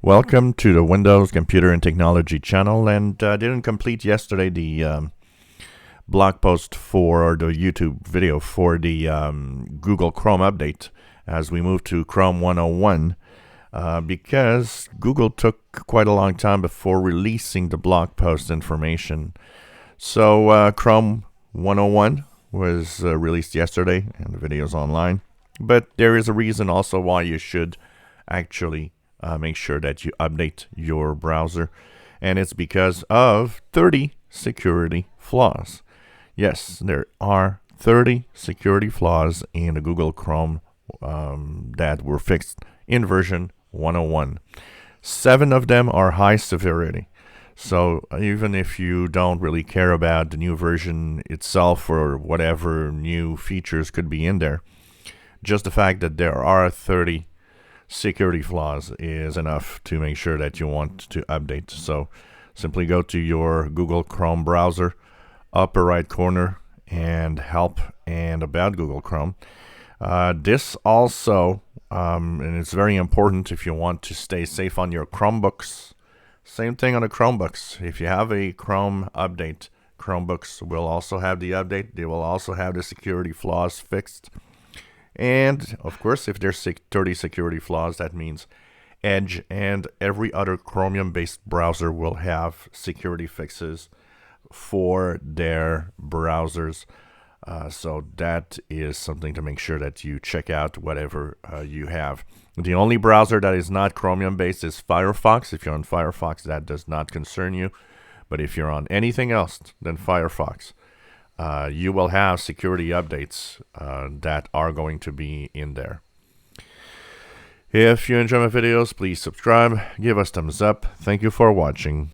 Welcome to the Windows Computer and Technology channel, and didn't complete yesterday the blog post for the YouTube video for the Google Chrome update as we move to Chrome 101 because Google took quite a long time before releasing the blog post information. So Chrome 101 was released yesterday and the video is online, but there is a reason also why you should actually make sure that you update your browser, and it's because of 30 security flaws. Yes, there are 30 security flaws in the Google Chrome that were fixed in version 101. 7 of them are high severity. So even if you don't really care about the new version itself or whatever new features could be in there, just the fact that there are 30 security flaws is enough to make sure that you want to update. So simply go to your Google Chrome browser, upper right corner, and help and about Google Chrome. This also, and it's very important if you want to stay safe on your Chromebooks. Same thing on the Chromebooks. If you have a Chrome update, Chromebooks will also have the update. They will also have the security flaws fixed. And of course, if there's 30 security flaws, that means Edge and every other Chromium-based browser will have security fixes for their browsers. So that is something to make sure that you check out whatever you have. The only browser that is not Chromium-based is Firefox. If you're on Firefox, that does not concern you. But if you're on anything else than Firefox, you will have security updates that are going to be in there. If you enjoy my videos, please subscribe, give us thumbs up. Thank you for watching.